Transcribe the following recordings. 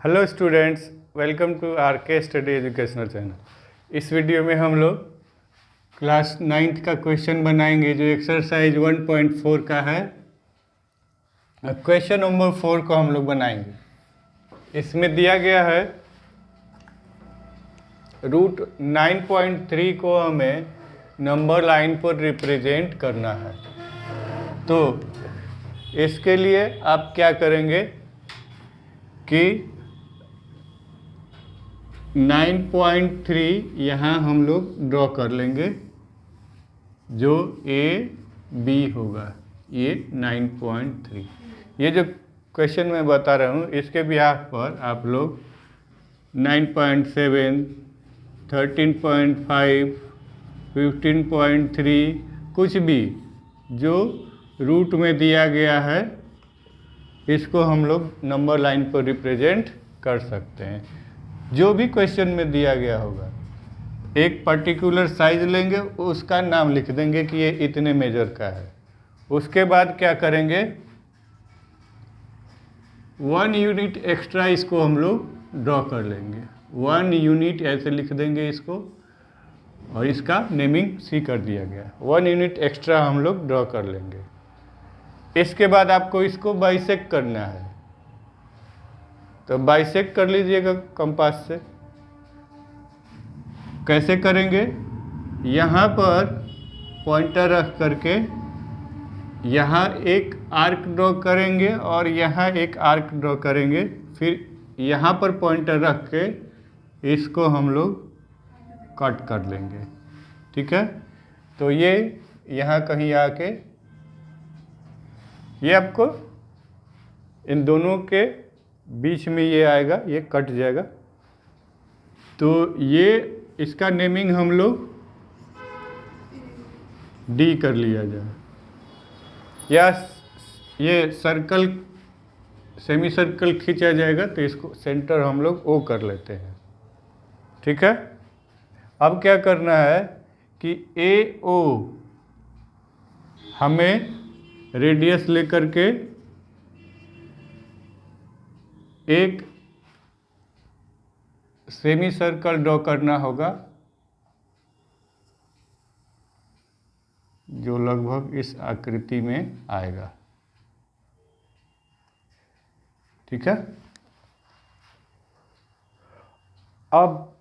Hello students, welcome to R K study educational channel. इस video में हम लोग क्लास 9th का क्वेश्चन बनाएंगे जो एक्सरसाइज 1.4 का है। क्वेश्चन नंबर 4 को हम लोग बनाएंगे। इसमें दिया गया है रूट 9.3 को हमें नंबर लाइन पर रिप्रेजेंट करना है। तो इसके लिए आप क्या करेंगे कि 9.3 यहाँ हम लोग ड्रॉ कर लेंगे, जो ए बी होगा। ये 9.3, ये जो क्वेश्चन मैं बता रहा हूँ इसके बिहाफ पर आप लोग 9.7, 13.5, 15.3 कुछ भी जो रूट में दिया गया है इसको हम लोग नंबर लाइन पर रिप्रेजेंट कर सकते हैं। जो भी क्वेश्चन में दिया गया होगा एक पर्टिकुलर साइज लेंगे, उसका नाम लिख देंगे कि ये इतने मेजर का है। उसके बाद क्या करेंगे, 1 यूनिट एक्स्ट्रा इसको हम लोग ड्रॉ कर लेंगे। 1 यूनिट ऐसे लिख देंगे इसको, और इसका नेमिंग सी कर दिया गया। 1 यूनिट एक्स्ट्रा हम लोग ड्रॉ कर लेंगे। इसके बाद आपको इसको बाइसेक्ट करना है, तो बाइसेक्ट कर लीजिएगा कंपास से। कैसे करेंगे, यहाँ पर पॉइंटर रख करके यहाँ एक आर्क ड्रॉ करेंगे और यहाँ एक आर्क ड्रॉ करेंगे। फिर यहाँ पर पॉइंटर रख के इसको हम लोग कट कर लेंगे। ठीक है, तो ये यहाँ कहीं आके ये आपको इन दोनों के बीच में ये आएगा, ये कट जाएगा। तो ये इसका नेमिंग हम लोग डी कर लिया जाए, या ये सर्कल सेमी सर्कल खींचा जाएगा तो इसको सेंटर हम लोग ओ कर लेते हैं। ठीक है, अब क्या करना है कि ए ओ हमें रेडियस लेकर के एक सेमी सर्कल ड्रॉ करना होगा, जो लगभग इस आकृति में आएगा। ठीक है, अब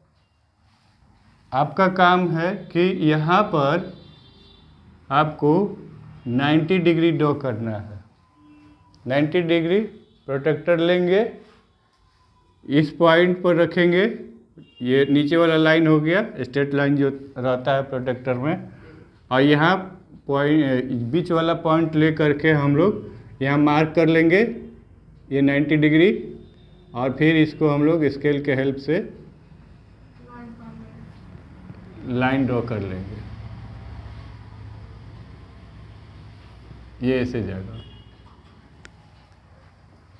आपका काम है कि यहाँ पर आपको 90 डिग्री ड्रॉ करना है। 90 डिग्री प्रोटेक्टर लेंगे, इस पॉइंट पर रखेंगे। ये नीचे वाला लाइन हो गया स्ट्रेट लाइन जो रहता है प्रोटेक्टर में, और यहाँ पॉइंट बीच वाला पॉइंट ले करके हम लोग यहाँ मार्क कर लेंगे ये 90 डिग्री, और फिर इसको हम लोग स्केल के हेल्प से लाइन ड्रॉ कर लेंगे। ये ऐसे जाएगा।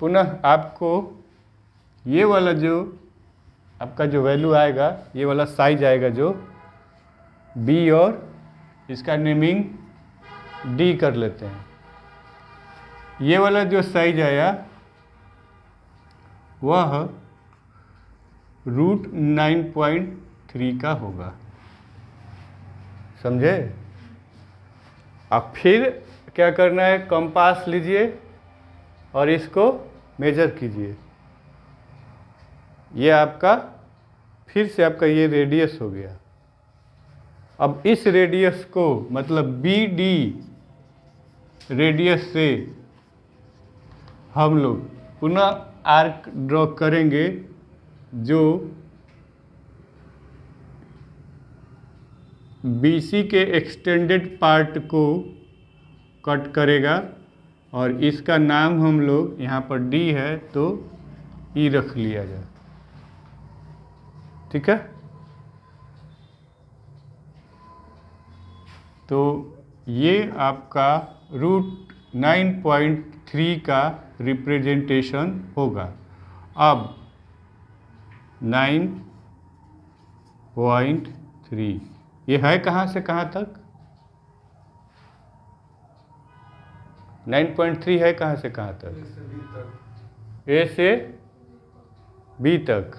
पुनः आपको ये वाला जो आपका जो वैल्यू आएगा, ये वाला साइज आएगा जो बी, और इसका नेमिंग डी कर लेते हैं। ये वाला जो साइज आया वह रूट 9.3 का होगा। समझे? अब फिर क्या करना है, कंपास लीजिए और इसको मेजर कीजिए। ये आपका फिर से आपका ये रेडियस हो गया। अब इस रेडियस को मतलब बी डी रेडियस से हम लोग पुनः आर्क ड्रॉ करेंगे, जो BC के एक्सटेंडेड पार्ट को कट करेगा, और इसका नाम हम लोग यहाँ पर D है तो E रख लिया जाए। ठीक है, तो ये आपका रूट 9.3 का रिप्रेजेंटेशन होगा। अब 9.3 ये है कहाँ से कहाँ तक? 9.3 है कहाँ से कहाँ तक? ए से बी तक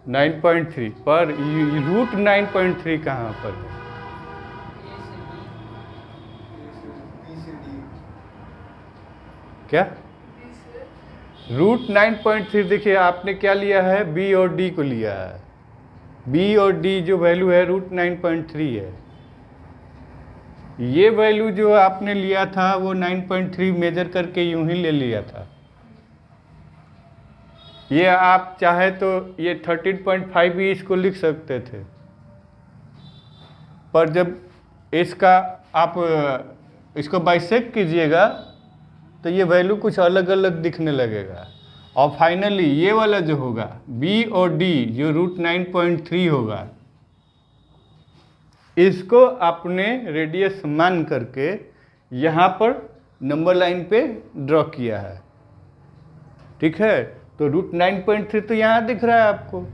9.3 पर रूट 9.3 कहाँ पर है? क्या रूट 9.3? देखिए आपने क्या लिया है, बी और डी को लिया है। बी और डी जो वैल्यू है रूट 9.3 है। ये वैल्यू जो आपने लिया था वो 9.3 मेजर करके यूं ही ले लिया था। ये आप चाहे तो ये 13.5 भी इसको लिख सकते थे, पर जब इसका आप इसको बाइसेक्ट कीजिएगा तो ये वैल्यू कुछ अलग अलग दिखने लगेगा। और फाइनली ये वाला जो होगा बी और डी जो रूट 9.3 होगा, इसको आपने रेडियस मान करके यहाँ पर नंबर लाइन पे ड्रॉ किया है। ठीक है, तो रूट 9.3 तो यहाँ दिख रहा है आपको,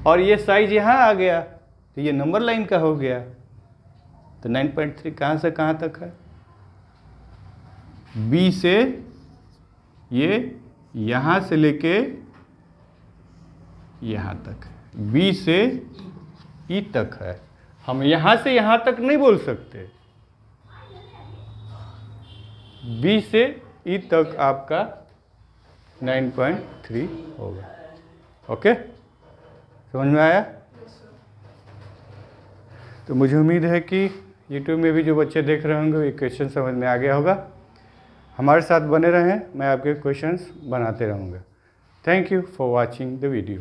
और ये साइज यहाँ आ गया तो ये नंबर लाइन का हो गया। तो 9.3 कहाँ से कहाँ तक है? बी से ये यहाँ से लेके यहाँ तक, बी से ई तक है। हम यहाँ से यहाँ तक नहीं बोल सकते, बी से ई तक आपका 9.3 होगा। ओके, समझ में आया? तो मुझे उम्मीद है कि यूट्यूब में भी जो बच्चे देख रहे होंगे ये क्वेश्चन समझ में आ गया होगा। हमारे साथ बने रहें, मैं आपके क्वेश्चंस बनाते रहूँगा। Thank you for watching the video.